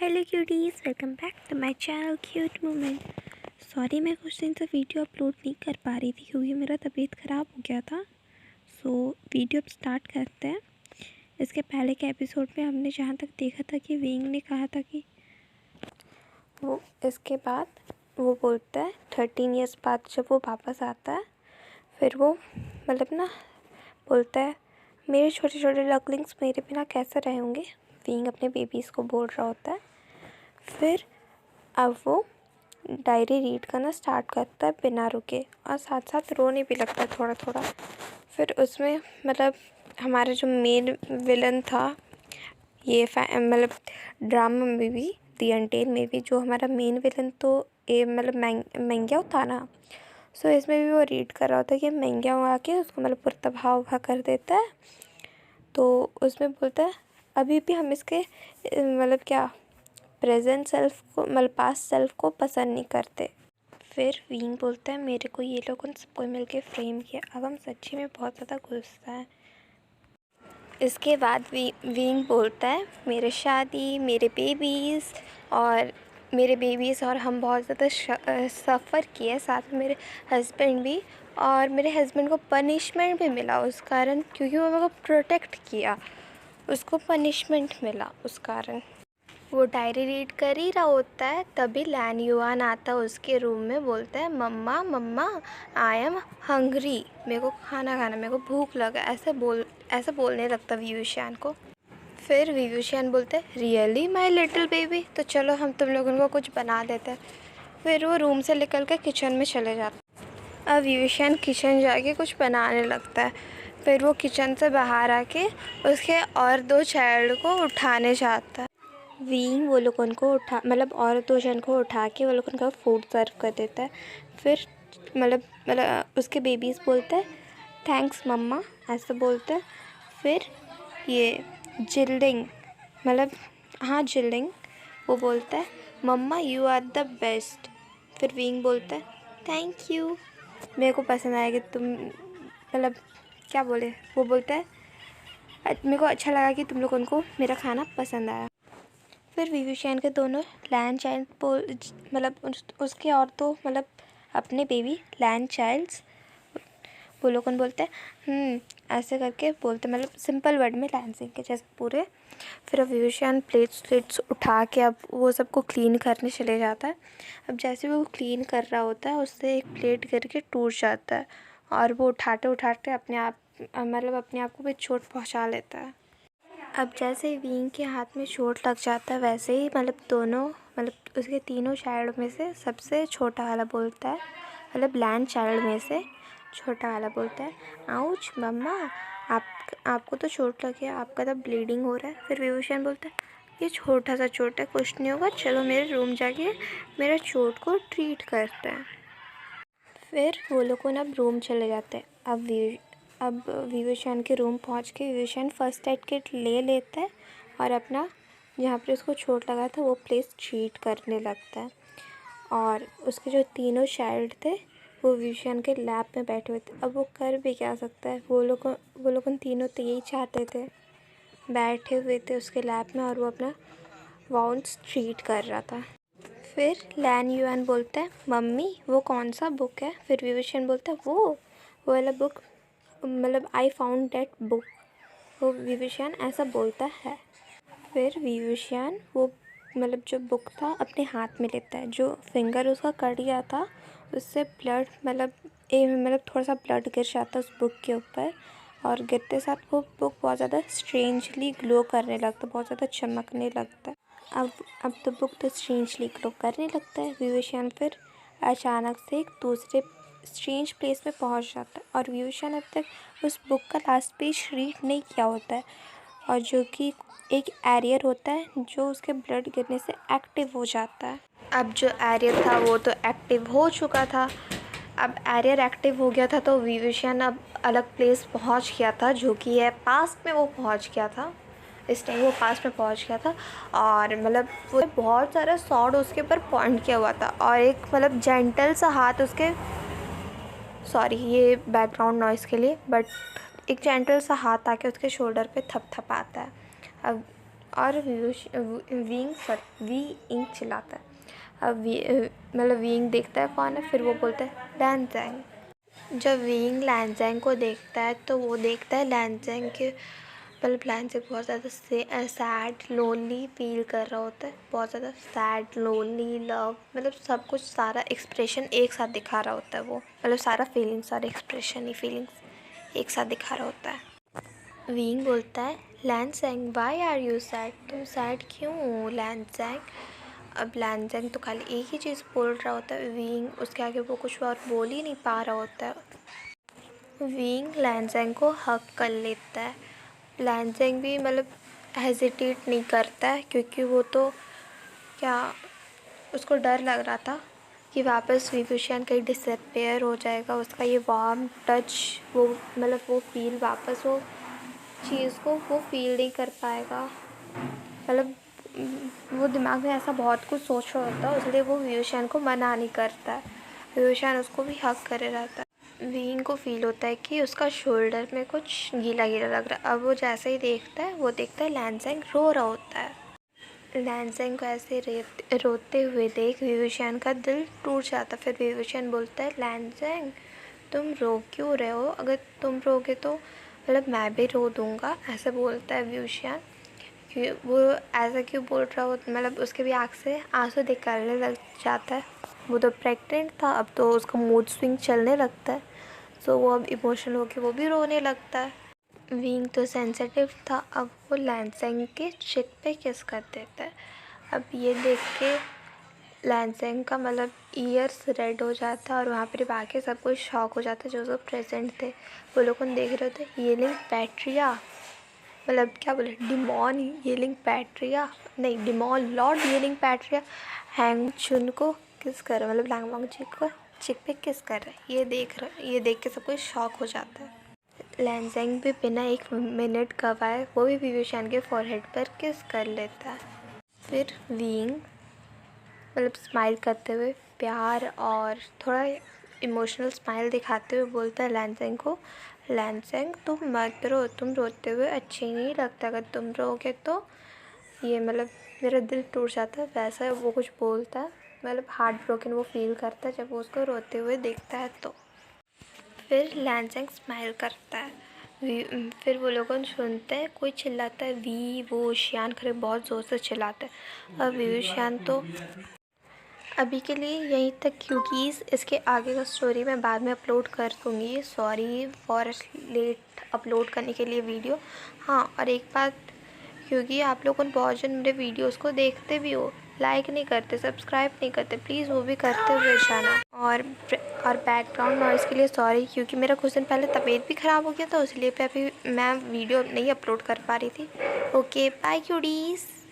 Hello cuties, welcome back to my channel cute moment. Sorry मैं कुछ दिन से वीडियो अपलोड नहीं कर पा रही थी क्योंकि मेरा तबीयत ख़राब हो गया था। वीडियो अब स्टार्ट करते हैं। इसके पहले के एपिसोड में हमने जहाँ तक देखा था कि विंग ने कहा था कि वो इसके बाद वो बोलता है 13 ईयर्स बाद जब वो वापस आता है, फिर वो बोलता है मेरे छोटे छोटे डकलिंग्स मेरे बिना कैसे रहेंगे। विंग अपने बेबीज़ को बोल रहा होता है। फिर अब वो डायरी रीड करना स्टार्ट करता है बिना रुके, और साथ साथ रोने भी लगता है थोड़ा थोड़ा। फिर उसमें हमारा जो मेन विलन था, ये ड्रामा में भी दी अनटेल में भी जो हमारा मेन विलन तो ये महंगा था ना। इसमें भी वो रीड कर रहा होता है कि महंगा आके उसको पुरतभाव उभा कर देता है। तो उसमें बोलता है अभी भी हम इसके प्रेजेंट सेल्फ को पास्ट सेल्फ को पसंद नहीं करते। फिर विंग बोलता है मेरे को ये लोगों ने सबको मिलके फ्रेम किया, अब हम सच्ची में बहुत ज़्यादा गुस्सा है। इसके बाद विंग बोलता है मेरे शादी, मेरे बेबीज़ और हम बहुत ज़्यादा सफ़र किए, साथ में मेरे हस्बैंड भी, और मेरे हस्बैंड को पनिशमेंट भी मिला उस कारण, क्योंकि वो मेरे को प्रोटेक्ट किया, उसको पनिशमेंट मिला उस कारण। वो डायरी रीड कर ही रहा होता है, तभी लैन युआन आता है उसके रूम में। बोलता है मम्मा मम्मा आई एम हंग्री, मेरे को खाना खाना, मेरे को भूख लगा, ऐसे बोलने लगता विवुशियन को। फिर विवुशियन बोलते हैं रियली माय लिटिल बेबी, तो चलो हम तुम लोगों को कुछ बना देते हैं। फिर वो रूम से निकल कर किचन में चले जाते हैं। अब विवुशियन किचन जाके कुछ बनाने लगता है। फिर वो किचन से बाहर आके उसके और 2 चाइल्ड को उठाने जाता है। विंग वो लोग उनको और 2 जन को उठा के वो लोग उनका फूड सर्व कर देता है। फिर उसके बेबीज़ बोलते हैं थैंक्स मम्मा, ऐसा बोलते हैं। फिर ये जिल्डिंग जिल्डिंग वो बोलता है मम्मा यू आर द बेस्ट। फिर विंग बोलता है थैंक यू, मेरे को पसंद आया कि तुम क्या बोले, वो बोलता है मेरे को अच्छा लगा कि तुम लोगों को मेरा खाना पसंद आया। फिर विवुशियन के दोनों लैंड चाइल्ड उसके और 2 अपने बेबी लैंड चाइल्ड्स वो लोग बोलते हैं ऐसे करके बोलते सिंपल वर्ड में लैंड सिंह के जैसे पूरे। फिर अब विवुशियन प्लेट्स उठा के अब वो सबको क्लीन करने चले जाता है। अब जैसे वो क्लीन कर रहा होता है उससे एक प्लेट करके टूट जाता है, और वो उठाते उठाते अपने आप को भी चोट पहुंचा लेता है। अब जैसे विंग के हाथ में चोट लग जाता है वैसे ही दोनों उसके तीनों चाइल्ड में से सबसे छोटा वाला बोलता है, लैंड चाइल्ड में से छोटा वाला बोलता है आउच मम्मा, आपको तो चोट लगी है, आपका तो ब्लीडिंग हो रहा है। फिर विवुशियन बोलता है ये छोटा सा चोट है, कुछ नहीं होगा, चलो मेरे रूम जाके मेरा चोट को ट्रीट करते हैं। फिर वो लोग अब रूम चले जाते हैं। अब विवुशियन के रूम पहुंच के विवुशियन फर्स्ट एड किट ले लेता है और अपना जहाँ पर उसको चोट लगा था वो प्लेस ट्रीट करने लगता है। और उसके जो तीनों चाइल्ड थे वो विवुशियन के लैब में बैठे हुए थे। अब वो कर भी क्या सकता है, वो लोग तीनों तो यही चाहते थे, बैठे हुए थे उसके लैब में और वो अपना वाउंड्स ट्रीट कर रहा था। फिर लैन युआन बोलता है मम्मी वो कौन सा बुक है। फिर विवुशियन बोलता है वो वाला book, I found that book, वो विवुशियन ऐसा बोलता है। फिर विवुशियन वो जो बुक था अपने हाथ में लेता है, जो फिंगर उसका कट गया था उससे ब्लड थोड़ा सा ब्लड गिर जाता है उस बुक के ऊपर, और गिरते साथ वो बुक बहुत ज़्यादा स्ट्रेंजली ग्लो करने लगता है, बहुत ज़्यादा चमकने लगता है। अब तो बुक तो स्ट्रेंजली ग्लो करने लगता है। विवुशियन फिर अचानक से एक दूसरे स्ट्रेंज प्लेस में पहुंच जाता है, और विवुशियन अब तक उस बुक का लास्ट पेज रीड नहीं किया होता है, और जो कि एक एरियर होता है जो उसके ब्लड गिरने से एक्टिव हो जाता है। अब जो एरियर था वो तो एक्टिव हो चुका था। अब एरियर एक्टिव हो गया था तो विवुशियन अब अलग प्लेस पहुंच गया था, जो कि है पास्ट में वो पहुंच गया था। इस टाइम वो पास्ट में पहुंच गया था, और वो बहुत सारा सॉर्ड उसके ऊपर पॉइंट किया हुआ था, और एक जेंटल सा हाथ उसके, सॉरी ये बैकग्राउंड नॉइज़ के लिए, बट एक जेंटल सा हाथ आके उसके शोल्डर पे थपथपाता है। अब और वी इंग चिल्लाता है। अब मतलब वीइंग देखता है कौन है, फिर वो बोलता है लैनज़ैंग। जब वीइंग लैनज़ैंग को देखता है तो वो देखता है लैनज़ैंग के मतलब लैनज़ैंग बहुत ज़्यादा सैड लोनली फील कर रहा होता है, बहुत ज़्यादा सैड लोनली लव मतलब सब कुछ सारा एक्सप्रेशन एक साथ दिखा रहा होता है वो, मतलब सारा फीलिंग्स सारे एक्सप्रेशन ही फीलिंग्स एक साथ दिखा रहा होता है। वीइंग बोलता है लैनज़ैंग वाई आर यू सैड, तुम सैड क्यों हो लैनज़ैंग। अब लैनज़ैंग तो खाली एक ही चीज़ बोल रहा होता है, वीइंग उसके आगे वो कुछ और बोल ही नहीं पा रहा होता है। वीइंग लैनज़ैंग को हक कर लेता है। लैनज़ैंग भी मतलब हेजिटेट नहीं करता है, क्योंकि वो तो क्या उसको डर लग रहा था कि वापस विभूषण कहीं डिसअपेयर हो जाएगा, उसका ये वार्म टच वो मतलब वो फील वापस वो चीज़ को वो फील नहीं कर पाएगा। मतलब वो दिमाग में ऐसा बहुत कुछ सोच रहा होता है, इसलिए वो विभूषण को मना नहीं करता है, विभूषण उसको भी हक करे रहता है। वीइंग को फील होता है कि उसका शोल्डर में कुछ गीला गीला लग रहा है। अब वो जैसे ही देखता है वो देखता है लैनज़ैंग रो रहा होता है। लैनज़ैंग को ऐसे रोते हुए देख विभूषण का दिल टूट जाता है। फिर विभूषण बोलता है लैनज़ैंग तुम रो क्यों रहे हो, अगर तुम रोगे तो मतलब मैं भी रो दूँगा, ऐसा बोलता है विभूषण। कि वो ऐसा क्यों बोल रहा हो, मतलब उसके भी आँख से आंसू निकलने लग जाता है। वो तो प्रेग्नेंट था, अब तो उसका मूड स्विंग चलने लगता है, तो वो अब इमोशनल होकर वो भी रोने लगता है। वीइंग तो सेंसिटिव था, अब वो लैनज़ैंग के चिक पे किस कर देता है। अब ये देख के लैनज़ैंग का मतलब ईयर्स रेड हो जाता है और वहाँ पर बाकी सब कुछ शॉक हो जाता है जो सब प्रेजेंट थे। वो लोग देख रहे थे येलिंग पैट्रिया, मतलब क्या बोले डिमॉन येलिंग पैट्रिया, नहीं demon lord yelling Patria Hang Chun को किस कर रहा है, मतलब लैंग वांग जी को चिक पे किस कर रहा है। ये देख के सब कुछ शॉक हो जाता है। लैनज़ैंग भी बिना एक मिनट गवाए वो भी विभूषण के फॉरहेड पर किस कर लेता है। फिर वीइंग मतलब स्माइल करते हुए प्यार और थोड़ा इमोशनल स्माइल दिखाते हुए बोलता है लैनज़ैंग को लैनज़ैंग तुम मत रो, तुम रोते हुए अच्छे नहीं लगता, अगर तुम रोगे तो ये मतलब मेरा दिल टूट जाता है, वैसा वो कुछ बोलता है, मतलब हार्ट ब्रोकन वो फील करता है जब वो उसको रोते हुए देखता है। तो फिर लैनज़ैंग स्माइल करता है। फिर वो लोग सुनते हैं कोई चिल्लाता है वी वो शियान खरे बहुत ज़ोर से चिल्लाता है। अब शियान तो अभी के लिए यहीं तक, क्योंकि इसके आगे का स्टोरी मैं बाद में अपलोड कर दूँगी। सॉरी फॉर लेट अपलोड करने के लिए वीडियो। हाँ और एक बात, क्योंकि आप लोग बहुत जन मेरे वीडियोस को देखते भी हो, लाइक नहीं करते, सब्सक्राइब नहीं करते, प्लीज़ वो भी करते हुए जाना। और बैकग्राउंड नॉइज़ के लिए सॉरी, क्योंकि मेरा कुछ दिन पहले तबीयत भी ख़राब हो गया था, इसलिए अभी मैं वीडियो नहीं अपलोड कर पा रही थी। Okay bye क्यूडीज़।